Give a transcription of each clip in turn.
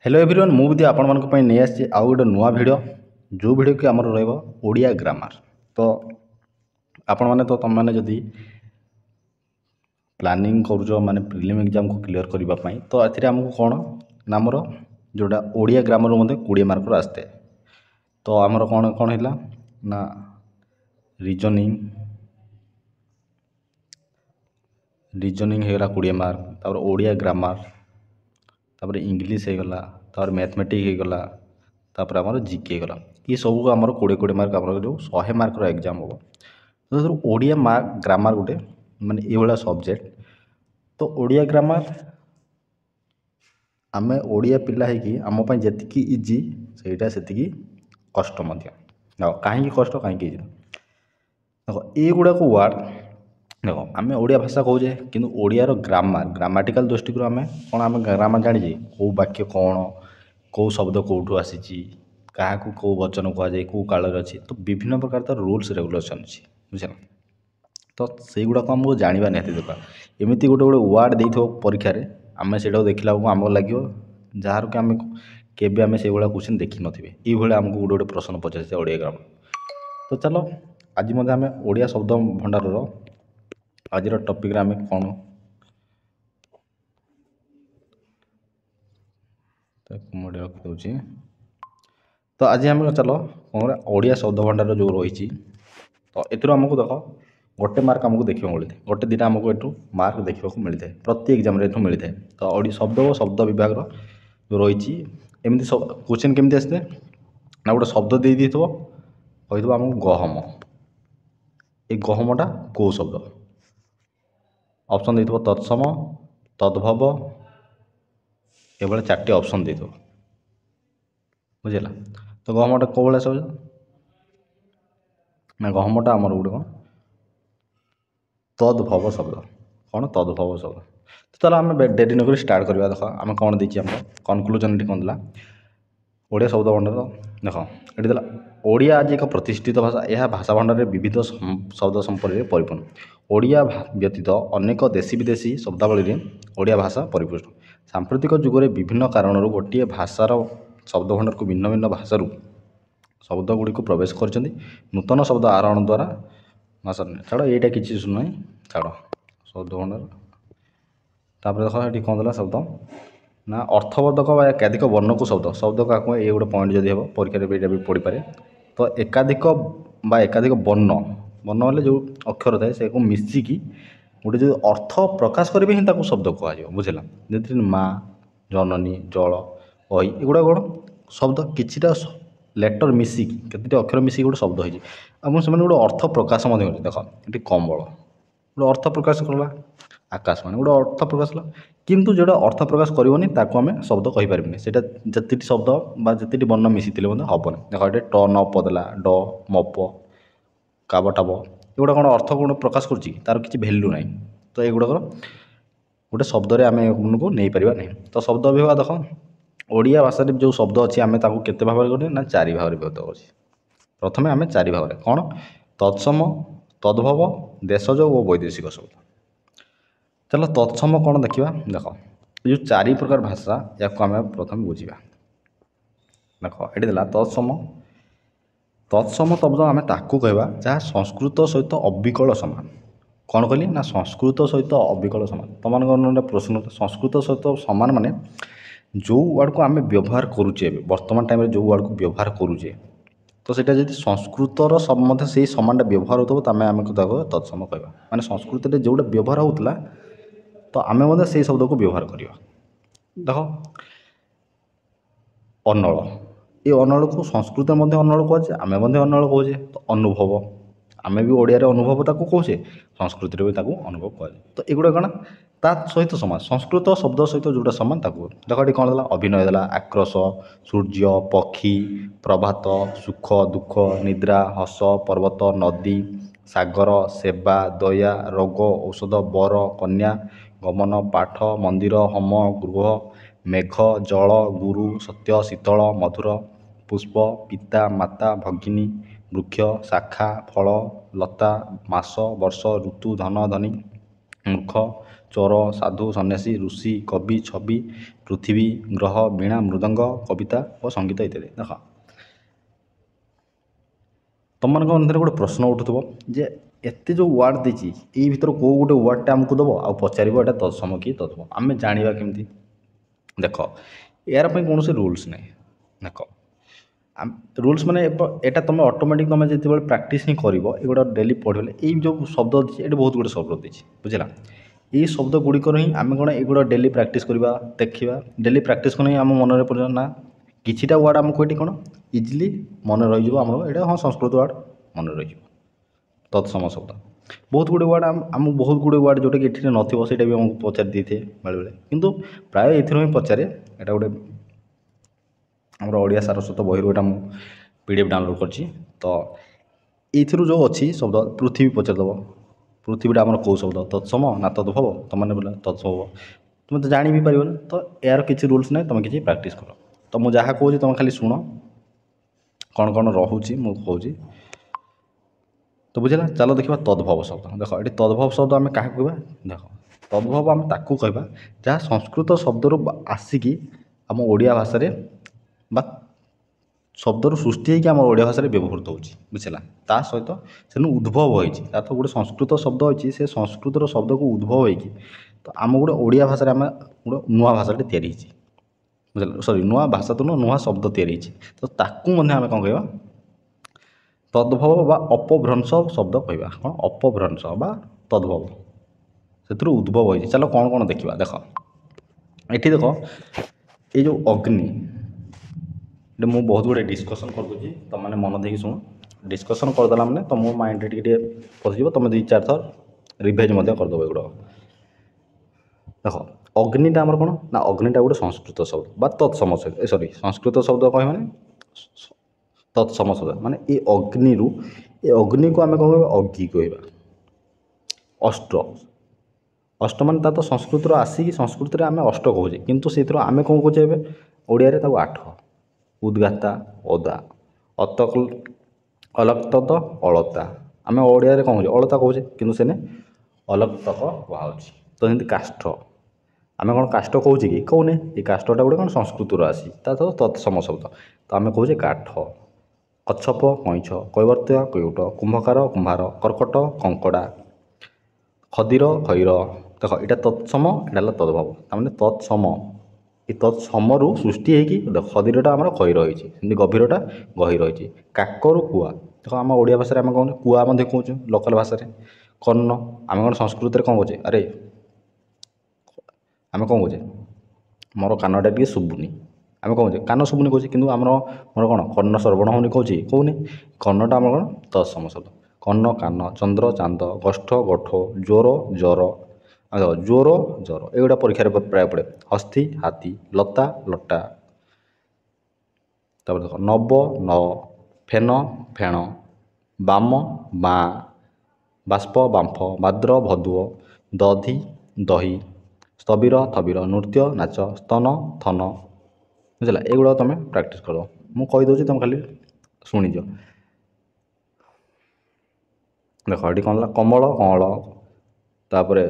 Hello everyone मुझे आपण मानक पई नहीं आसी आउ गोटे नुआ वीडियो जो वीडियो कि आमर रहिबो ओडिया ग्रामर। तो आपण माने तो तुम माने जदी प्लानिंग करूजो माने प्रीलिम एग्जाम को क्लियर करबा पई तो एथिरे हमको कोन ना हमर जोटा ओडिया ग्रामर मते 20 मार्क रो आस्ते। तो आमर कोन कोन हिला ना रीजनिंग रीजनिंग हेगला 20 मार्क तापर ओडिया ग्रामर तापर इंग्लिश हेगला तापर मैथमेटिक हेगला तापर आमर जीके हेगला ये सब को आमर 20 मार्क आमर जो 100 मार्क रो एग्जाम हो। तो ओडिया मार्क ग्रामर गोटे माने ये वाला सब्जेक्ट। तो ओडिया ग्रामर आमे ओडिया पिला है कि आम पई जेतिकी इजी सेटा सेतिकी कष्ट मध्य। कहीं कष्ट कहीं इजी देखो ये गुड़ा को वर्ड देखो आम ओडिया भाषा कहे कि ओडियार ग्रामर ग्रामाटिकल दृष्टि आम कौन आम ग्रामर जानी कौ वाक्य कौन कौ शब्द कौटू आसी क्या कौ वचन कहुए कौ काल अच्छी तो विभिन्न प्रकार तर रूल्स रेगुलेसन अच्छी बुझल। तो से गुड़ाक आमको जानवा निहती दरकार एमती गोटे गोटे वार्ड दे परीक्षा आम से देखला आमको लगे जार कि आम केवे आम से क्वेश्चन देखी नथिबे ये आमको गोटे गोटे प्रश्न पचार ओडिया ग्रामर। तो चलो आज मध्य आम ओडिया शब्द भंडार आज टॉपिक आम कौन रखी तो आज आम चलो कौन ओडिया शब्द भंडार जो रही तो एथुर आमको देख गोटे मार्क आमको देखा मिलता है गोटे दुटा आमको एठू मार्क देखा मिलता है प्रति एग्जाम मिलता है। तो शब्द और शब्द विभाग जो रही एमती क्वेश्चन केमती आसते ना गोटे शब्द दे दी कहीदेव आमको गहम ये गहमटा कौ शब्द ऑप्शन दे तत्सम तद्भव ये चार्टे ऑप्शन दे बुझेगा। तो गहमटा कौ भाया शब्द ना गहमटा आमर गोटे कौन तद्भव शब्द कौन तद्भव शब्द। तो चलो आम डेरी नक स्टार्ट करवा देख आम कौन देखिए आम कनक्लूजन कौन देला ओडिया शब्द भंडार देख ये देला ओडिया आज एक प्रतिष्ठित भाषा यह भाषा भंडार में विविध शब्द संपर्क परिपूर्ण ओडिया व्यतीत अनेक देशी विदेशी शब्दावली में ओडिया भाषा परिपुष्ट सांप्रतिक जुगरे विभिन्न कारणों गोटे भाषार शब्द भंडार को भिन्न भिन्न भाषार शब्द गुड़ी को प्रवेश कर नूतन शब्द आहरण द्वारा मासर छाड़ यहाँ कि शुना छाड़ शब्द भंडार तापर देख ये कौन देला शब्द ना अर्थवर्धक एकाधिक वर्णक शब्द शब्द क्या ये गोटे पॉइंट जब हम परीक्षा भी पढ़ी पारे। तो एकाधिक एकाधिक वर्ण वर्ण हेल्ले जो अक्षर थाए से मिसिकी गोटे जो अर्थ प्रकाश करेंगे ही शब्द कह बुझेगा जैसे माँ जननी जल अही एगुड़ा कौन शब्द किटा लेटर मिसिकी केतोटी अक्षर मिसिकी गोटे शब्द होती गोटे अर्थ प्रकाश देख ये कम्बल गोटे अर्थ प्रकाश कला आकाश मान गोटे अर्थ प्रकाश कला किंतु जोटा अर्थ प्रकाश करनी आम शब्द कहींपारे से जिते शब्द जिते वर्ण मिसी हेबनी देख ये ट न पदेला ड मप काब टाब एगुड़ा कौन अर्थ कौन प्रकाश कर किसी भैल्यू ना। तो युगुड़ाक गोटे शब्द आम को नहीं पार ना। तो शब्द विभाग देख ओडिया भाषा जो शब्द अच्छी आम केते भाव ना 4 भाग विभक्त कर प्रथम आम 4 भाग कौन तत्सम तद्भव देशज और वैदेशिक शब्द। चलो तत्सम कौन देखा देख जो 4 प्रकार भाषा या आम प्रथम बुझा देख ये देला तत्सम तत्सम शब्द आम ताकू कहवा जहाँ संस्कृत सहित अविकल समान कौन कहली ना संस्कृत सहित अविकल समान तुम प्रश्न संस्कृत सहित समान माने जो वर्ड को आम व्यवहार करुचे वर्तमान टाइम जो वर्ड को व्यवहार करुचे तो सेटा जब संस्कृतर सब से समानटा व्यवहार हो आम तत्सम कहवा माने संस्कृत जोटा व्यवहार होता तो आम से शब्द को व्यवहार करवा। देख अनल ये अनल को संस्कृत में अनल कहे आम अनल कहे। तो अनुभव आम भी ओडिया अनुभव ताको कहे संस्कृत भी अनुभव कहे। तो युवा कौन ता सहित सामान संस्कृत शब्द सहित जोटा सामान देख ये कौन देला अभिनय देला आक्रोश सूर्य पक्षी प्रभात सुख दुख निद्रा हस पर्वत नदी सागर सेवा दया रोग औषध बर कन्या गमन पाठ मंदिर होम गृह मेघ जल गुरु सत्य शीतल मधुर पुष्प पिता माता भगिनी वृक्ष शाखा फल लता मास वर्ष ऋतु धन धनी मूर्ख ଚୋର ସାଧୁ ସନ୍ନ୍ୟାସୀ ଋଷି କବି ଛବି ପୃଥିବୀ ଗ୍ରହ ବୀଣା ମୃଦଙ୍ଗ କବିତା ଓ ସଙ୍ଗୀତ ଇତ୍ୟାଦି। ଦେଖ ତୁମମାନଙ୍କ ମଧ୍ୟରେ ଗୋଟେ ପ୍ରଶ୍ନ ଉଠୁଥିବ ଯେ ଏତେ ଯେଉଁ ୱାର୍ଡ଼ ଦେଇଛି ଏଇ ଭିତରୁ କେଉଁ ଗୋଟେ ୱାର୍ଡ଼ଟା ଆମକୁ ଦେବ ଆଉ ପଚାରିବ ଏଇଟା ତତ୍ସମ କି ତଦ୍ଭବ, ଆମେ ଜାଣିବା କେମିତି? ଦେଖ ଏହାର ପାଇଁ କୌଣସି ରୁଲ୍ସ ନାହିଁ। ଦେଖ ରୁଲ୍ସ ମାନେ ଏଇଟା ତୁମେ ଅଟୋମେଟିକ୍ ତୁମେ ଯେତେବେଳେ ପ୍ରାକ୍ଟିସ୍ ହିଁ କରିବ ଏଗୁଡ଼ା ଡେଲି ପଢ଼ିଲେ ଏଇ ଯେଉଁ ଶବ୍ଦ ଦେଇଛି ଏଠି ବହୁତ ଗୁଡ଼ିଏ ଶବ୍ଦ ଦେଇଛି ବୁଝିଲା। ଏଇ ଶବ୍ଦ ଗୁଡ଼ିକର ହିଁ ଆମେ କ'ଣ ଏଗୁଡ଼ା ଡେଲି ପ୍ରାକ୍ଟିସ୍ କରିବା ଦେଖିବା, ଡେଲି ପ୍ରାକ୍ଟିସ୍ କଲେ ହିଁ ଆମ ମନରେ ପଡ଼ିବ ନା କିଛିଟା ୱାର୍ଡ଼ ଆମକୁ ଏଠି କ'ଣ ଇଜିଲି ମନେ ରହିଯିବ ଆମର ଏଇଟା ହଁ ସଂସ୍କୃତ ୱାର୍ଡ଼ ମନେ ରହିଯିବ। ତତ୍ସମ ଶବ୍ଦ ବହୁତ ଗୁଡ଼ିଏ ୱାର୍ଡ଼ ଆମକୁ ବହୁତ ଗୁଡ଼ିଏ ୱାର୍ଡ଼ ଯେଉଁଟାକି ଏଠି ନଥିବ ସେଇଟା ବି ଆମକୁ ପଚାରି ଦେଇଥାଏ ବେଳେବେଳେ, କିନ୍ତୁ ପ୍ରାୟ ଏଥିରୁ ହିଁ ପଚାରେ। ଏଇଟା ଗୋଟେ ଆମର ଓଡ଼ିଆ ସାରସ୍ୱତ ବହିରୁ ଏଇଟା ମୁଁ PDF ଡାଉନଲୋଡ଼୍ କରିଛି। ତ ଏଇଥିରୁ ଯେଉଁ ଅଛି ଶବ୍ଦ ପୃଥିବୀ ପଚାରିଦେବ, ପୃଥିବୀଟା ଆମର କେଉଁ ଶବ୍ଦ ତତ୍ସମ ନା ତଦ୍ଭବ, ତୁମମାନେ ବୋଲେ ତତ୍ସମ ତୁମେ ତ ଜାଣି ବି ପାରିବନି। ତ ଏହାର କିଛି ରୁଲ୍ସ ନାହିଁ, ତୁମେ କିଛି ପ୍ରାକ୍ଟିସ୍ କର। ତ ମୁଁ ଯାହା କହୁଛି ତୁମେ ଖାଲି ଶୁଣ କ'ଣ କ'ଣ ରହୁଛି ମୁଁ କହୁଛି। ତ ବୁଝିଲା, ଚାଲ ଦେଖିବା ତଦ୍ଭବ ଶବ୍ଦ। ଦେଖ ଏଠି ତଦ୍ଭବ ଶବ୍ଦ ଆମେ କାହାକୁ କହିବା? ଦେଖ ତଦ୍ଭବ ଆମେ ତାକୁ କହିବା ଯାହା ସଂସ୍କୃତ ଶବ୍ଦରୁ ଆସିକି ଆମ ଓଡ଼ିଆ ଭାଷାରେ ବା ଶବ୍ଦରୁ ସୃଷ୍ଟି ହେଇକି ଆମ ଓଡ଼ିଆ ଭାଷାରେ ବ୍ୟବହୃତ ହେଉଛି ବୁଝିଲା। ତା ସହିତ ସେନୁ ଉଦ୍ଭବ ହୋଇଛି, ତାର ତ ଗୋଟେ ସଂସ୍କୃତ ଶବ୍ଦ ଅଛି, ସେ ସଂସ୍କୃତର ଶବ୍ଦକୁ ଉଦ୍ଭବ ହୋଇକି ତ ଆମ ଗୋଟେ ଓଡ଼ିଆ ଭାଷାରେ ଆମେ ଗୋଟେ ନୂଆ ଭାଷାଟେ ତିଆରି ହେଇଛି ବୁଝିଲା। ସରି ନୂଆ ଭାଷା ତ ନୂଆ ଶବ୍ଦ ତିଆରି ହେଇଛି, ତ ତାକୁ ମଧ୍ୟ ଆମେ କ'ଣ କହିବା? ତଦ୍ଭବ ବା ଅପଭ୍ରଂଶ ଶବ୍ଦ କହିବା। କ'ଣ ଅପଭ୍ରଂଶ ବା ତଦ୍ଭବ, ସେଥିରୁ ଉଦ୍ଭବ ହୋଇଛି। ଚାଲ କ'ଣ କ'ଣ ଦେଖିବା। ଦେଖ ଏଠି ଦେଖ ଏଇ ଯେଉଁ ଅଗ୍ନି, ଏଠି ମୁଁ ବହୁତ ଗୁଡ଼ିଏ ଡିସ୍କସନ୍ କରିଦେଉଛି, ତୁମମାନେ ମନ ଦେଇକି ଶୁଣ। ଡିସ୍କସନ୍ କରିଦେଲା ମାନେ ତୁମ ମାଇଣ୍ଡରେ ଟିକେ ଟିକେ ପଶିଯିବ, ତୁମେ 2-4 ଥର ରିଭାଇଜ୍ ମଧ୍ୟ କରିଦେବ ଏଗୁଡ଼ାକ। ଦେଖ ଅଗ୍ନିଟା ଆମର କ'ଣ ନା ଅଗ୍ନିଟା ଗୋଟେ ସଂସ୍କୃତ ଶବ୍ଦ ବା ତତ୍ସମ ଶବ୍ଦ, ସରି ସଂସ୍କୃତ ଶବ୍ଦ କହିବା ମାନେ ତତ୍ସମ ଶବ୍ଦ ମାନେ ଏ ଅଗ୍ନିରୁ ଏ ଅଗ୍ନିକୁ ଆମେ କ'ଣ କହିବା? ଅଗି କହିବା। ଅଷ୍ଟ, ଅଷ୍ଟ ମାନେ ତା ତ ସଂସ୍କୃତରୁ ଆସିକି ସଂସ୍କୃତରେ ଆମେ ଅଷ୍ଟ କହୁଛେ, କିନ୍ତୁ ସେଇଥିରୁ ଆମେ କ'ଣ କହୁଛେ ଏବେ ଓଡ଼ିଆରେ ତାକୁ 8। ଉଦ୍ଗାତା ଅଦା, ଅଲକ୍ତକ ଅଳତା, ଆମେ ଓଡ଼ିଆରେ କ'ଣ କହୁଛେ ଅଳତା କହୁଛେ, କିନ୍ତୁ ସେନେ ଅଲକ୍ତକ କୁହାହେଉଛି। ତ ଯେମିତି କାଷ୍ଠ, ଆମେ କ'ଣ କାଷ୍ଠ କହୁଛେ କି? କହୁନେ। ଏ କାଷ୍ଠଟା ଗୋଟେ କ'ଣ ସଂସ୍କୃତରୁ ଆସି ତା ତ ତତ୍ସମ ଶବ୍ଦ, ତ ଆମେ କହୁଛେ କାଠ। କଚ୍ଛପ କଇଁଛ, କୈବର୍ତ୍ତ କେଉଟ, କୁମ୍ଭକାର କୁମ୍ଭାର, କର୍କଟ କଙ୍କଡ଼ା, ଖଦିର ଖଇର। ଦେଖ ଏଇଟା ତତ୍ସମ, ଏଇଟା ହେଲା ତଦ୍ଭବ। ତାମାନେ ତତ୍ସମ, ଏ ତତ୍ସମରୁ ସୃଷ୍ଟି ହେଇକି ଦେଖ ଖଦିରଟା ଆମର ଖଇର ହେଇଛି, ସେମିତି ଗଭୀରଟା ଗହୀର ହେଇଛି। କାକରୁ କୁଆ, ଦେଖ ଆମ ଓଡ଼ିଆ ଭାଷାରେ ଆମେ କ'ଣ କୁଆ ମଧ୍ୟ କହୁଛୁ ଲୋକାଲ୍ ଭାଷାରେ। କର୍ଣ୍ଣ, ଆମେ କ'ଣ ସଂସ୍କୃତରେ କ'ଣ କହୁଛେ? ଆରେ ଆମେ କ'ଣ କହୁଛେ ମୋର କାନଟା ଟିକେ ଶୁଭୁନି, ଆମେ କ'ଣ କହୁଛେ କାନ ଶୁଭୁନି କହୁଛେ, କିନ୍ତୁ ଆମର କ'ଣ କର୍ଣ୍ଣ ଶ୍ରବଣ ହେଉନି କହୁଛି କହୁନି। କର୍ଣ୍ଣଟା ଆମର କ'ଣ ତତ୍ସମ ଶବ୍ଦ। କର୍ଣ୍ଣ କାନ, ଚନ୍ଦ୍ର ଚାନ୍ଦ, ଗୋଷ୍ଠ ଗୋଠ, ଜ୍ୱର ଜ୍ୱର, ଜ୍ୱର ଜ୍ୱର, ଏଗୁଡ଼ା ପରୀକ୍ଷାରେ ପ୍ରାୟ ପଡ଼େ। ହସ୍ତି ହାତୀ, ଲତା ଲଟା। ତାପରେ ଦେଖ ନବ ନ, ଫେନ ଫେଣ, ବାମ ବାଁ, ବାଷ୍ପ ବାମ୍ଫ, ଭାଦ୍ର ଭଦୁଅ, ଦଧି ଦହି, ସ୍ଥବିର ଥବିର, ନୃତ୍ୟ ନାଚ, ସ୍ତନ ଥନ। ବୁଝିଲା, ଏଗୁଡ଼ାକ ତୁମେ ପ୍ରାକ୍ଟିସ୍ କରିବ। ମୁଁ କହିଦେଉଛି ତୁମେ ଖାଲି ଶୁଣିଦିଅ। ଦେଖ ଏଠି କ'ଣ ହେଲା? କମଳ କଅଁଳ, ତାପରେ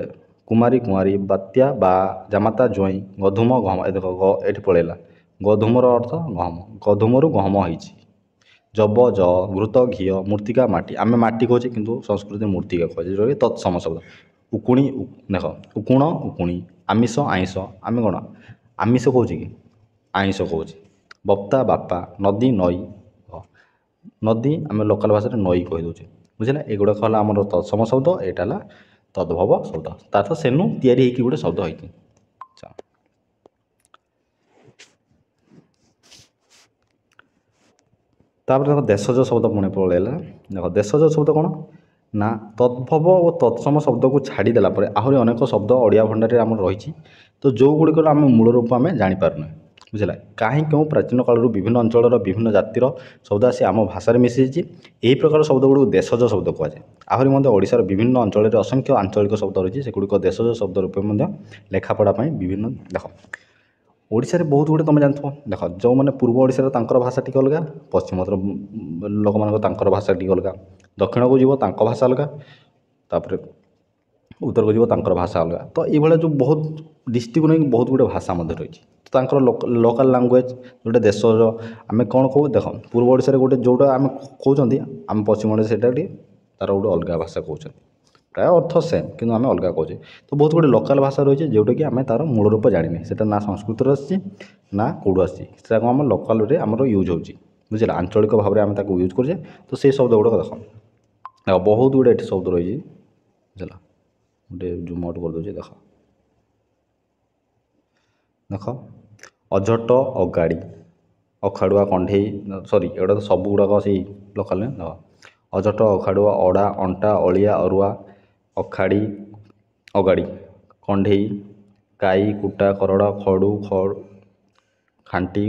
କୁମାରୀ କୁଆଁରୀ, ବାତ୍ୟା ବା, ଜାମାତା ଜ୍ୱାଇଁ, ଗଧୁମ ଗହମ। ଏ ଦେଖ ଏଠି ପଳେଇଲା, ଗଧୁମର ଅର୍ଥ ଗହମ, ଗଧୁମରୁ ଗହମ ହେଇଛି। ଜବ ଜ, ଘୃତ ଘିଅ, ମୂର୍ତ୍ତିକା ମାଟି, ଆମେ ମାଟି କହୁଛେ କିନ୍ତୁ ସଂସ୍କୃତି ମୂର୍ତ୍ତିକା କୁହାଯାଏ, ଯେଉଁଟାକି ତତ୍ସମ ଶବ୍ଦ। ଉକୁଣି, ଦେଖ ଉକୁଣ ଉକୁଣି, ଆମିଷ ଆଇଁଷ, ଆମେ କ'ଣ ଆମିଷ କହୁଛେ କି ଆଇଁଷ କହୁଛେ। ବକ୍ତା ବାପା, ନଦୀ ନଈ, ନଦୀ ଆମେ ଲୋକାଲ୍ ଭାଷାରେ ନଈ କହିଦେଉଛେ ବୁଝିଲା। ଏଗୁଡ଼ାକ ହେଲା ଆମର ତତ୍ସମ ଶବ୍ଦ, ଏଇଟା ହେଲା ତଦ୍ଭବ ଶବ୍ଦ, ତାର ତ ସେନୁ ତିଆରି ହେଇକି ଗୋଟେ ଶବ୍ଦ ହେଇଛି। ତାପରେ ଦେଖ ଦେଶଜ ଶବ୍ଦ ପୁଣି ପଳେଇଲା। ଦେଖ ଦେଶଜ ଶବ୍ଦ କ'ଣ ନା ତଦ୍ଭବ ଓ ତତ୍ସମ ଶବ୍ଦକୁ ଛାଡ଼ିଦେଲା ପରେ ଆହୁରି ଅନେକ ଶବ୍ଦ ଓଡ଼ିଆ ଭଣ୍ଡାରରେ ଆମର ରହିଛି, ତ ଯେଉଁ ଗୁଡ଼ିକର ଆମେ ମୂଳ ରୂପ ଆମେ ଜାଣିପାରୁନେ ବୁଝିଲା। କାହିଁ କେଉଁ ପ୍ରାଚୀନ କାଳରୁ ବିଭିନ୍ନ ଅଞ୍ଚଳର ବିଭିନ୍ନ ଜାତିର ଶବ୍ଦ ଆସି ଆମ ଭାଷାରେ ମିଶିଯାଇଛି, ଏହି ପ୍ରକାର ଶବ୍ଦ ଗୁଡ଼ିକୁ ଦେଶଜ ଶବ୍ଦ କୁହାଯାଏ। ଆହୁରି ମଧ୍ୟ ଓଡ଼ିଶାର ବିଭିନ୍ନ ଅଞ୍ଚଳରେ ଅସଂଖ୍ୟ ଆଞ୍ଚଳିକ ଶବ୍ଦ ରହିଛି, ସେଗୁଡ଼ିକ ଦେଶଜ ଶବ୍ଦ ରୂପେ ମଧ୍ୟ ଲେଖାପଢ଼ା ପାଇଁ ବିଭିନ୍ନ। ଦେଖ ଓଡ଼ିଶାରେ ବହୁତ ଗୁଡ଼ିଏ ତୁମେ ଜାଣିଥିବ, ଦେଖ ଯେଉଁମାନେ ପୂର୍ବ ଓଡ଼ିଶାରେ ତାଙ୍କର ଭାଷା ଟିକେ ଅଲଗା, ପଶ୍ଚିମର ଲୋକମାନଙ୍କ ତାଙ୍କର ଭାଷା ଟିକେ ଅଲଗା, ଦକ୍ଷିଣକୁ ଯିବ ତାଙ୍କ ଭାଷା ଅଲଗା, ତାପରେ उत्तर को जीव तांकर भाषा अलग तो ये जो बहुत डिस्ट्रिक्ट नहीं बहुत गुटे भाषा मध्य रही तो तांकर लोकल लैंग्वेज जोटे देशर आम कौन कहू देख पूर्व ओडिशा गोटे जोटा आम कहते आम पश्चिम ओडिशा से तार गोटे अलग भाषा कहते प्राय अर्थ सेम कि आम अलग कहे तो बहुत गुटे लोकाल भाषा रही है जोटा कि आम तार मूल रूप जाने से ना संस्कृत आसी ना कौटू आसी आम लोकाल आमर यूज हो बुझे आंचलिक भाव में आम यूज करे तो से शब्द गुड़ाक देख बहुत गुड़े ये शब्द रही बुझला गोटे जूम आउट कर दूसरी देख देख अझट अगाड़ी अखाड़ुआ कंढे सॉरी एटा तो सब गुड़ाक से लोकाल देख अझट अखाड़ुआ अड़ा अंटा अलिया अरुआ अखाड़ी अगाड़ी कंढे काई कुटा करड़ा खड़ू खांटी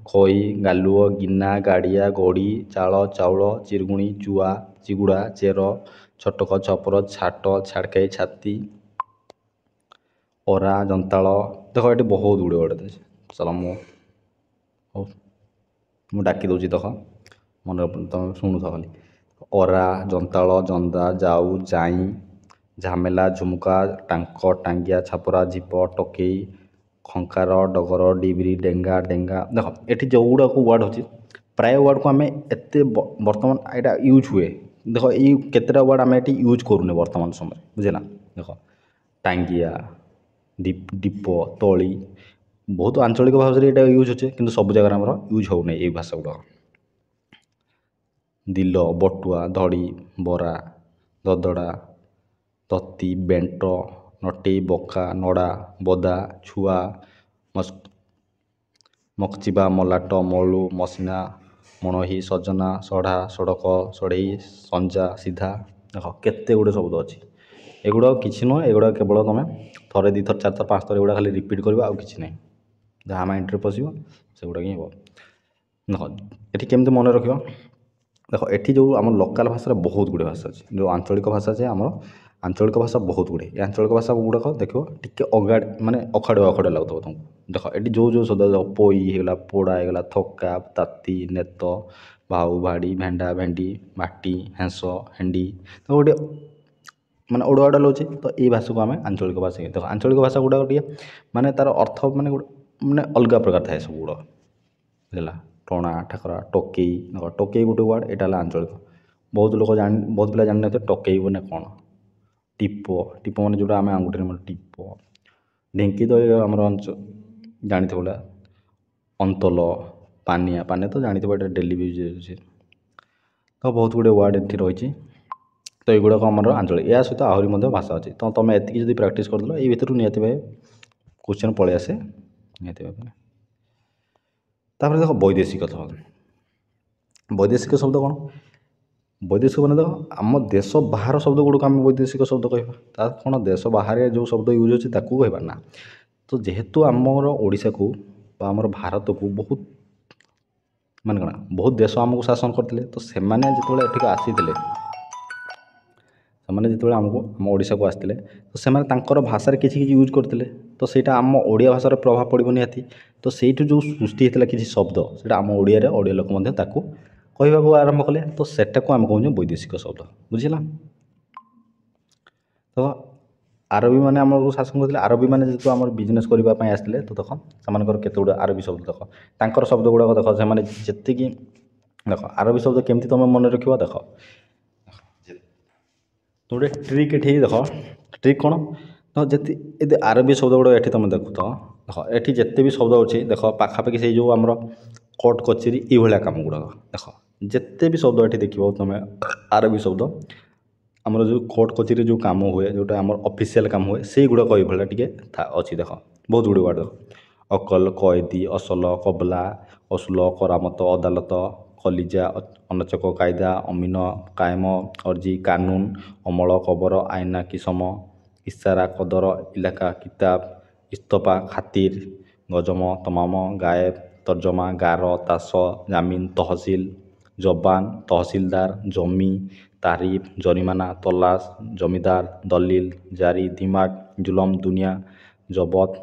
खई गालुओ गिना गाड़िया गड़ी चाल चाउल चिरगुणी चुआ चिगुड़ा चेर छटक छपर छाट छाड़खाई छाती अरा जंताल देख ये बहुत गुड़े वर्ड चल मुझे डाकी दूसरी देख मन तुम शुणुथ खाली अरा जंताल जंदा जाऊ जाई झामेला झुमका टांक टांगिया छापरा झीप टकई खंकार डगर डिबरी डेंगा डेंगा देख ये जो गुड़ाक वार्ड हो प्राय वार्ड को आम एत बर्तमान यहाँ यूज हुए देख ये केतटा वार्ड आम ये यूज करूने बर्तमान समय बुझेना देख टांगिया दीप तली बहुत आंचलिक भाव से यहाँ यूज होचे कि सब जगह आम यूज होने ये भाषा गुड़ाक दिल बटुआ धड़ी बरा ददड़ा तती बेंट नटी बका नड़ा बदा छुआ मकचिबा मलाट मलु मसिना मणही सजना सढ़ा सड़क सढ़ई संजा सीधा देख केते गुड़े शब्द अच्छी एगुड़ा किसी नुह एगुड़ा केवल तुम थे दी थर चार थर पाँच थर एगुड़ा खाली रिपीट कर आउ कि ना जहाँ माइंड में पशो सेगुड़ा ही हम देख ये केमती मन रख देख ये जो आम लोकाल भाषा बहुत गुड़े भाषा अच्छे जो आंचलिक भाषा है आम आंचलिक भाषा बहुत गुड़े ये आंचलिक भाषा गुड़ाक देख टे अगाड़ माने अखाड़ुआ अखाड़ुआ लगुव तुमको देख ये जो शब्द पोई होगा पोड़ा होगा थका ताती नेत भाऊ भाड़ी भेंडा भेंडी माटी हेंस हेंडी तो गोटे माने ओडा ओडा लौचे तो ये भाषा को आम आंचलिक भाषा देख आंचलिक भाषा गुड़ाक टे माने तार अर्थ माने माने अलग प्रकार थाए सब गुड़ बुझला टणा ठाकरा टकई देख टकई गोटे वार्ड यहाँ आंचलिक बहुत लोग जान बहुत पिला जान टकई मैंने कौन टीप टीप मैंने जोटा आम आंगुठी मैं टीप ढेंकी तो आम जानी बोला अंतल पानिया पानिया तो जानी ये डेली यूज तो बहुत गुड़े वार्ड ये रही तो युवाक आम आंचलिक या सहित आहरी भाषा अच्छी तो तुम एति जब प्राक्ट करदेल ये भितर निहती भाई क्वेश्चन पलि आसे निहती भाव तापर देख वैदेशिक वैदेशिक शब्द कौन वैदेशिक मैंने देख आम देश बाहर शब्द गुड़क आम वैदेशिक शब्द कह कौन देश बाहर जो शब्द यूज अच्छे कहना ना तो जेहेतु आमर ओडिशा को आमर भारत को बहुत माने कौन बहुत देश आमको शासन करते तो से जो आसी जो आमको आम ओडिशा को आसते तो से भाषा किसी यूज करते तो सहीटा आम ओडिया भाषार प्रभाव पड़ो निहाती तो सहीठू जो सृष्टि होता किसी शब्द से आम ओडिया ओडिया लोक कहवाक आरंभ कले तो सेटा को आम कहूँ वैदेशिक शब्द बुझला तो आरबी मैंने आम शासन करते आरबी मैंने जो आम बिजनेस करने आसते तो देख से केत गुड़ा आरबी शब्द देख तर शब्द गुड़ाक देख से जी देख आरबी शब्द केमती तुम मन रख देख तो गोटे ट्रिक ये देख ट्रिक कौन तो जी आरबी शब्द गुड़ा ये तुम देखु तो देख ये जिते भी शब्द अच्छे देख पाखापाखि से जो आम कोर्ट कचेरी ये काम गुड़ाक देख जिते भी शब्द ये देख तुम आरबी शब्द आमर जो कोर्ट कचेरी जो काम हुए जोटा आम ऑफिशियल काम हुए से गुड़ाक ये टे अच्छी देख बहुत गुड़े वार्ड देख अकल कैदी असल कबला असुल करामत अदालत कलिजा अनचक कायदा अमीन कायम अर्जी कानून अमल कबर आईना किसम इशारा कदर इलाका किताब इस्तफा खातिर गजम तमाम गायब तर्जमा गार ताश जामिन तहसील जबान तहसीलदार जमी तारीफ जरिमाना तलाश जमीदार दलील जारी दिमाग जुलम दुनिया जबत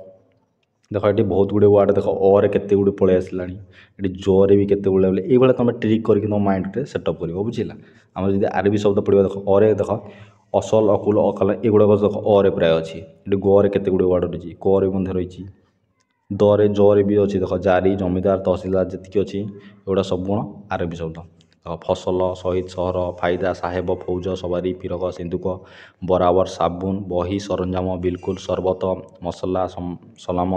देख ये बहुत गुड़े वार्ड देख अरे केते गुड़े पलि आसला ये जोरे भी केते गुड़े बोले ये तुम ट्रिक करके तुम माइंड में सेटअप कर बुझला आम जब आरबी शब्द पढ़ा देख अरे देख ଅସଲ ଅକୁଲ ଅକାଲ ଏଗୁଡ଼ାକ ଅରେ ପ୍ରାୟ ଅଛି। ଏଠି ଗରେ କେତେ ଗୁଡ଼ିଏ ୱାର୍ଡ଼ ରହିଛି, କରେ ମଧ୍ୟ ରହିଛି, ଦରେ ଜରେ ବି ଅଛି। ଦେଖ ଜାରି, ଜମିଦାର, ତହସିଲଦାର ଯେତିକି ଅଛି ଏଗୁଡ଼ା ସବୁ କ'ଣ ଆରବୀ ଶବ୍ଦ। ଦେଖ ଫସଲ, ଶହୀଦ, ସହର, ଫାଇଦା, ସାହେବ, ଫୌଜ, ସବାରି, ଫିରକ, ସିନ୍ଦୁକ, ବରାବର, ସାବୁନ, ବହି, ସରଞ୍ଜାମ, ବିଲକୁଲ, ସରବତ, ମସଲା, ସଲାମ,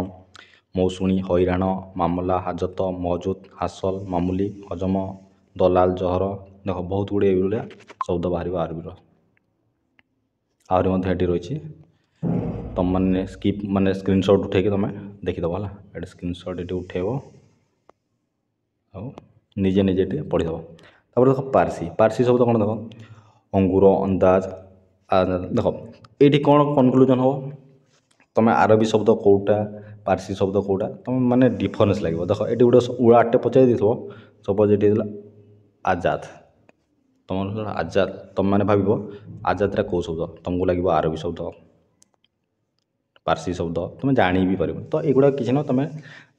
ମୌସୁଣୀ, ହଇରାଣ, ମାମଲା, ହାଜତ, ମହଜୁଦ, ହାସଲ, ମାମୁଲି, ହଜମ, ଦଲାଲ, ଜହର। ଦେଖ ବହୁତ ଗୁଡ଼ିଏ ଏଇଭଳିଆ ଶବ୍ଦ ବାହାରିବ ଆରବୀର। ଆହୁରି ମଧ୍ୟ ଏଠି ରହିଛି, ତୁମମାନେ ସ୍କିପ୍ ମାନେ ସ୍କ୍ରିନଶଟ୍ ଉଠେଇକି ତୁମେ ଦେଖିଦେବ ହେଲା। ଏଠି ସ୍କ୍ରିନଶଟ୍ ଏଠି ଉଠେଇବ ଆଉ ନିଜେ ନିଜେ ଟିକେ ପଢ଼ିଦେବ। ତାପରେ ଦେଖ ପାର୍ସି। ପାର୍ସି ଶବ୍ଦ କ'ଣ ଦେଖ, ଅଙ୍ଗୁର, ଅନ୍ଦାଜ। ଦେଖ ଏଇଠି କ'ଣ କନକ୍ଲୁଜନ୍ ହେବ, ତୁମେ ଆରବୀ ଶବ୍ଦ କେଉଁଟା, ପାର୍ସି ଶବ୍ଦ କେଉଁଟା, ତୁମେ ମାନେ ଡିଫରେନ୍ସ ଲାଗିବ। ଦେଖ ଏଠି ଗୋଟେ ୱାର୍ଡ଼ଟେ ପଚାରି ଦେଇଥିବ, ସପୋଜ୍ ଏଠି ହେଇଥିଲା ଆଜାଦ, ତୁମର ଆଜାଦ, ତୁମମାନେ ଭାବିବ ଆଜାଦଟା କେଉଁ ଶବ୍ଦ, ତୁମକୁ ଲାଗିବ ଆରବୀ ଶବ୍ଦ, ପାର୍ସି ଶବ୍ଦ, ତୁମେ ଜାଣି ବି ପାରିବ। ତ ଏଗୁଡ଼ା କିଛି ନୁହଁ,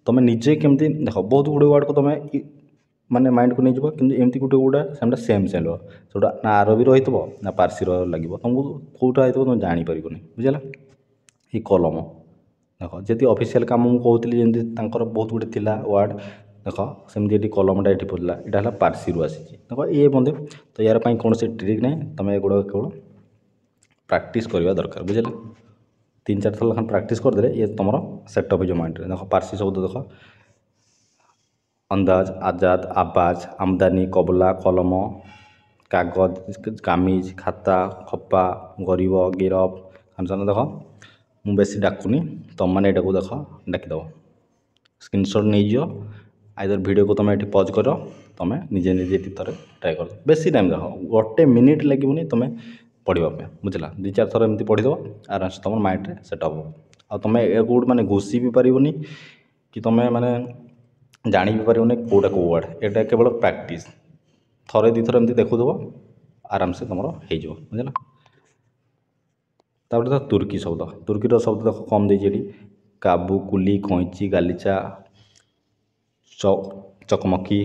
ତୁମେ ନିଜେ କେମିତି ଦେଖ ବହୁତ ଗୁଡ଼ିଏ ୱାର୍ଡ଼କୁ ତୁମେ ମାନେ ମାଇଣ୍ଡକୁ ନେଇଯିବ, କିନ୍ତୁ ଏମିତି ଗୋଟେ ସେଟା ସେମ୍ ରହିବ, ସେଟା ନା ଆରବୀ ରହିଥିବ ନା ପାର୍ସିର ଲାଗିବ, ତୁମକୁ କେଉଁଟା ହେଇଥିବ ତୁମେ ଜାଣିପାରିବନି, ବୁଝିଲା। ଏ କଲମ ଦେଖ ଯେତିକି ଅଫିସିଆଲ୍ କାମ ମୁଁ କହୁଥିଲି, ଯେମିତି ତାଙ୍କର ବହୁତ ଗୁଡ଼ିଏ ଥିଲା ୱାର୍ଡ଼, ଦେଖ ସେମିତି ଏଠି କଲମଟା ଏଠି ପଡ଼ିଲା, ଏଇଟା ହେଲା ପାର୍ସିରୁ ଆସିଛି। ଦେଖ ଇଏ ମଧ୍ୟ, ତ ୟାର ପାଇଁ କୌଣସି ଟ୍ରିକ୍ ନାହିଁ, ତୁମେ ଏଗୁଡ଼ାକ କେବଳ ପ୍ରାକ୍ଟିସ୍ କରିବା ଦରକାର, ବୁଝିଲା। 3-4 ଥର ଲେଖାଏଁ ପ୍ରାକ୍ଟିସ୍ କରିଦେଲେ ଇଏ ତୁମର ସେଟଅପ୍ ହେଇଯିବ ମାଇଣ୍ଡରେ। ଦେଖ ପାର୍ସି ଶବ୍ଦ ଦେଖ, अंदाज, आजाद, आबाज, आमदानी, कबला, कलम, कागज, कामिज, खाता, खपा, गरीब, गिरफ, खानसाना। देख मु बेसी डाकुनी, तुम मैंने यहाँ देख डाकिदेव, स्क्रीनशॉट नहीं जाओ, आइदर वीडियो को तुम ये पज कर, तुम निजे निजे थोड़े ट्राए कर, बेसी टाइम देख गोटे मिनिट लगे तुम पढ़ापी, बुझला। 2-4 थर एमती पढ़ीदेव, आराम से तुम माइंड सेटअप हो। आ तुम एक माने घुसी भी पारनी कि तुम माने जानी भी पारनी कौटा कौ वार्ड, यहाँ केवल प्रैक्टिस, थरे 2 थर एमती देखुदेव, आराम से तुम हो, बुझला। तापर देख तुर्की शब्द, तुर्कीर शब्द देख कम देती, काबू, कुली, कैंची, गालीचा, चकमकी,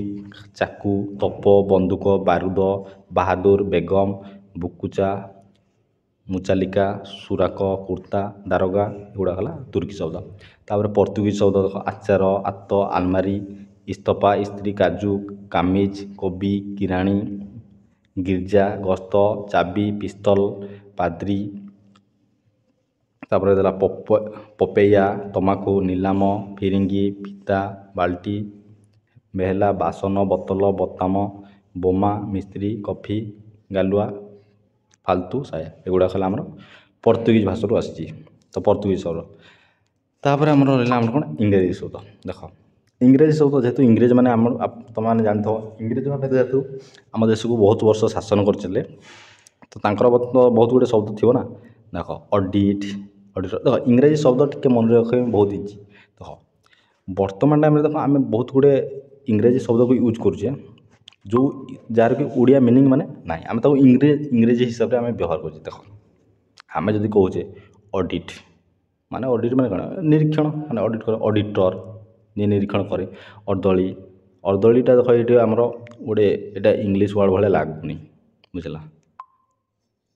चाकू, तोप, बंदूक, बारूद, बाहादुर, बेगम, बुकुचा, मुचालिका, सुराक, कुर्ता, दारोगा, एगुड़ा है तुर्की शब्द। तापर पर्तुगीज शब्द देख आचार, आत, आलमारी, इस्तफा, स्त्री, काजू, कामिज, कोबी, किराणी, गिर्जा, गस्त, चाबी, पिस्तल, पाद्री। तापर देला पपेया, तमाकू, नीलाम, फिरिंगी, फीता, बाल्टी, बेहला, बासन, बोतल, बोताम, बोमा, मिस्त्री, कफी, गालुआ, फालतू, साया, एगुड़ा खाला आमर पर्तुगीज भाषा आसी। तो पर्तुगीज शब्द तापर आमर रहा कौन इंग्रेजी शब्द। देख इंग्रेजी शब्द जेहेतु इंग्रेज मैंने तुम मैंने जानते हो, इंग्रेज मैंने जेहेतु आम देश को बहुत वर्ष शासन करते, तो बहुत गुड़े शब्द थी ना। देख ऑडिट, ऑडिटर, देख इंग्रेजी शब्द टे मन रखा बहुत इजी। देख बर्तमान टाइम देख आम बहुत गुड़े इंग्रेजी शब्द को यूज करुचे, जो जार कि ओडिया मीनिंग माने ना, आम तो इंग्रेजी हिसाब से आम व्यवहार कर। देख आम जब कहे ऑडिट माने कौन निरीक्षण, माने ऑडिट कर, ऑडिटर जी निरीक्षण करे, अर्दली, अर्दलीटा देख ये आमर गोटे यहाँ इंग्लीश वर्ड भाया लगुनि, बुझला।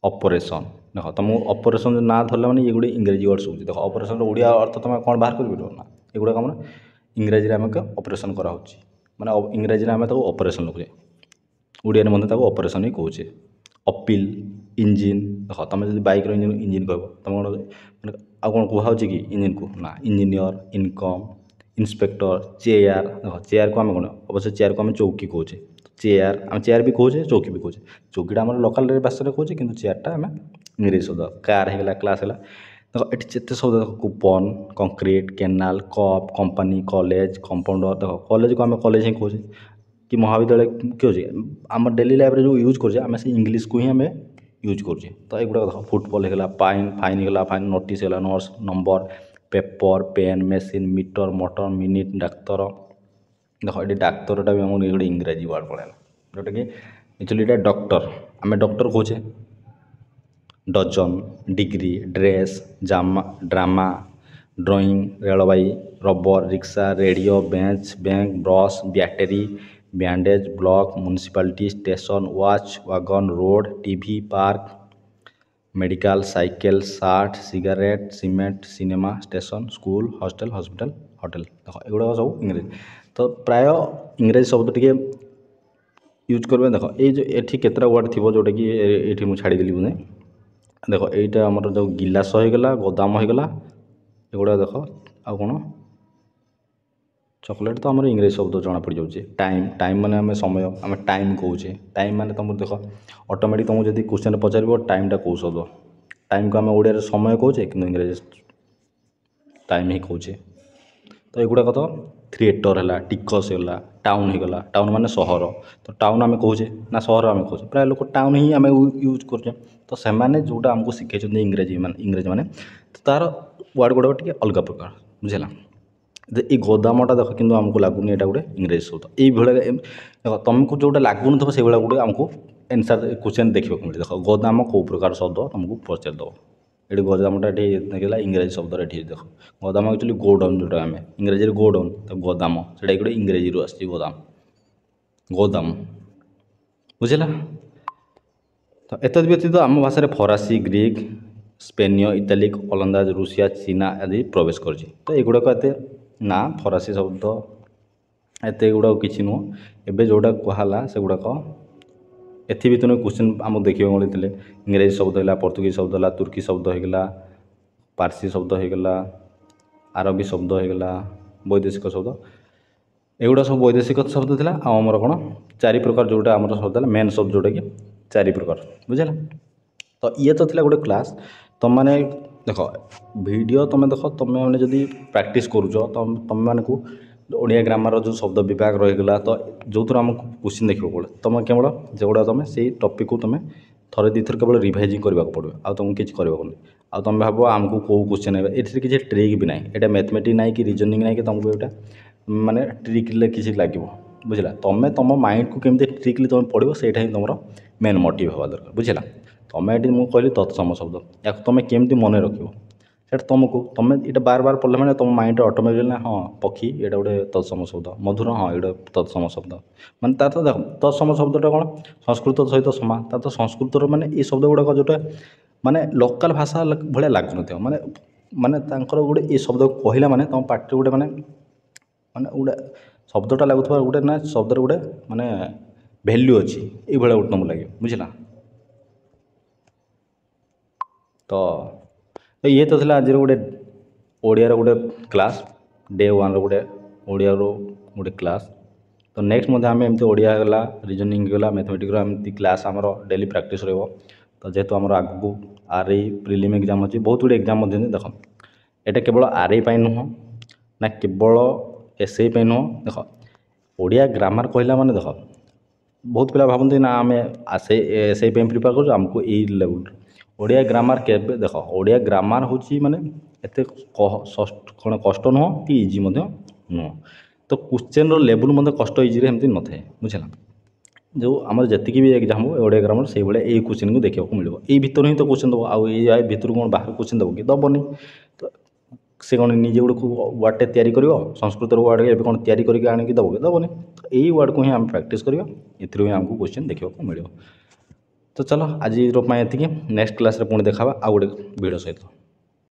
ऑपरेशन देख तुमको ऑपरेशन ना धरला मैंने ये गोटे इंग्रेजी वर्ड सब। देख ऑपरेशन ओडिया अर्थ तुम कौन बाहर कर ना, एगुड़ा आम इंग्राजी आम ऑपरेशन करा माने इंग्राजी आम ऑपरेशन लिखुचे, ओडिया में ऑपरेशन ही कहे। अपील, इंजिन देख तुम जो बाइक इंजिन इंजिन कह तुम मैंने आउ कौन कहुँ कि इंजिन को ना, इंजीनियर, इनकम, इंस्पेक्टर, चेयर। देख चेयर को आम कौन अवश्य चेयर को आम चौकी कहे, चेयर आम चेयर भी कहे, चौकी भी कहे। चौकीटा आम लोकाल भाषा कहे, कि चेयरटा आम इंग्रेजी शब्द। कार है, क्लास है। देख ये जिते शब्द देख coupon, concrete, canal, cup, company, college, compounder. देख कॉलेज को आम कॉलेज ही कहे, कि महाविद्यालय कहे। आम डेली लाइफ जो यूज करें आम से इंग्लीश को ही आम यूज करें। तो युवा देख फुटबल होगा, फाइन, फाइन होगा, फाइन, नोटिस होगा, notes, number, paper, pen, machine, meter, motor, minute, doctor. देख ये डाक्तरटा भी आम गोटे इंग्राजी वर्ड पड़ेगा, जोटा कि एक्चुअली ये डॉक्टर, आम डॉक्टर कहे। डजन, डिग्री, ड्रेस, जामा, drama, drawing, railway, rubber, rickshaw, radio, bench, bank, brush, battery, bandage, block, municipality, station, watch, wagon, road, TV, park, medical, cycle, shirt, cigarette, cement, cinema, station, school, hostel, hospital, hotel. देख एगुड़ा सब इंग्रेजी। तो प्राय इंग्रेजी शब्द T use करबे। देख ये केतटा word थी जोटा कि ये मुझे छाड़देली बोधे। देख यहीटा आमर जो गिलास होगला, गोदाम होगला, एगुड़ा देख आ कौन चॉकलेट तो आम इंग्रेजी शब्द जना पड़ जाऊे। टाइम, टाइम माने आम समय, आम टाइम कौचे। टाइम माने तुम देख ऑटोमेटिक तुमको जब क्वेश्चन पचार टाइमटा कौ शब्द, टाइम को आम ओडिया समय कौचे कि इंग्रेजी टाइम ही कौचे। तो एगुड़ाक तो थिएटर है, टिकस है, टाउन होगला। टाउन माने सहर। तो टाउन आम कौचे ना सहर आम कौचे, प्राय लोग टाउन ही आम यूज कर। तो से जोटा आमको शिखे इंग्रेजी मैंने तो तार वर्ड गुड़ाक टी अलग प्रकार बुझेगा। ये गोदामटा देख कि आमको लगुनि यहाँ गोटे इंग्रेजी शब्द। ये देख तुमको जोटा लगुन थो से गोटे आमको एनसर क्वेश्चन देखा मिले। देख गोदाम कौ प्रकार शब्द तुमको पचारद। ये गोदामटा ये देखला इंग्रेजी शब्द ये देख गोदाम एक्चुअली गोडाउन जोटा आम इंग्रेजी गोडाउन, तो गोदाम से गोटे इंग्रेजी आसी गोदाम, गोदाम बुझेगा। तो एत व्यतीत आम भाषा फरासी, ग्रीक, स्पेनीय, इटालिक, ओलंदाज, रूसिया, चीना आदि प्रवेश कर। तो युड़ाक एत ना फरासी शब्द एत गुड़ाक किसी नुह। एवं जोटा कहला से गुड़ाक एथर क्वेश्चन आम देखा मिलते इंग्रेजी शब्द है, पोर्तुगीज शब्द है, तुर्की शब्द होगला, पारसी शब्द होगला, आरबी शब्द होगला, वैदेशिक शब्द। एगुड़ा सब वैदेशिक शब्द था। आमर कौन 4 प्रकार जोटा आम शब्द है मेन शब्द जोटा कि 4 प्रकार बुझेगा। तो ये तो थी गोटे क्लास। तुम मैंने देख वीडियो तुम देख तुम मैंने जदि प्रैक्टिस करुच तुम मानक ओडिया ग्रामर जो शब्द विभाग रहीगला, तो जो थर आमको क्वेश्चन देखा पड़े तुम केवल जोड़ा तुम से टॉपिक को तुम थरे दी थर केवल रिवाइजिंग करने पड़ो। आ तुमको किसी करनी आ तुम भाव आमको कौ क्वेश्चन है ये किसी ट्रिक भी ना, यहाँ मैथमेटिक्स ना कि रिजनिंग ना कि तुमको यहाँ माने ट्रिकले किसी लगे बुझला। तुम तुम माइंड को केमती ट्रिकली तुम पढ़ो से तुम मेन मोटिव हवा दरकार बुझला। तुम ये मुझे कहली तत्सम शब्द या तुम केमती मन रख तुमको तुम ये बार बार पढ़ला मैंने तुम माइंड ऑटोमेटिक ना हाँ पक्षी ये गोटे तत्सम शब्द, मधुर हाँ ये तत्सम शब्द माने तार तो देख तत्सम शब्दटा कौन संस्कृत सहित समान। तार तो संस्कृत माने ये शब्द गुड़ाक जोटा माने लोकल भाषा भाया लगुन माने माने गोटे ये शब्द कहला माने तुम पार्टी गोटे माने माने गोटे शब्दटा लगुवा गोटे ना शब्द गोटे माने भैल्यू अच्छी ये गोटे तुमको लगे बुझला। तो ये तो थी आज गोटे ओडिया गोटे क्लास डे 1 गोटे ओडिया गोटे क्लास। तो नेक्स्ट मध्य आम एमती ओडिया गला, रिजनिंग गला, मैथमेटिक्स एमती क्लास आमर डेली प्रैक्टिस रहा। तो जेहेतु आमर आगू आरआई प्रिलिम एग्जाम अच्छी बहुत गुड एग्जाम देख ये केवल आरआई नुह ना केवल एसआई नुह। देख ओडिया ग्रामर कहला माने देख बहुत पिला भावती ना आम एसआई प्रिपेयर कर आमको यही लेवल ओडिया ग्रामर के देख ओडिया ग्रामर हूँ माने एत कौन कष्ट नुह कि इजी नुह। तो क्वेश्चन लेवल मतलब कष्ट इजी एमती न थाए बुझला। जो आम जी भी एग्जाम हो ओडिया ग्रामर से भाई यही क्वेश्चन को देखा मिले यही भितर ही तो क्वेश्चन दब आउ भितर कौन बाहर क्वेश्चन दब कि दबनी। तो से कौन निजे गोटे वार्डटे तैयारी कर संस्कृत वार्ड ए कौन तैयारी करके आनिक दब कि दबनी। तो यही वार्ड को ही आम प्रैक्टिस करवा ये आमको क्वेश्चन देखा मिले। तो चलो आज ये नेक्स्ट क्लास पुणी देखा आ गोटे भिडियो सहित।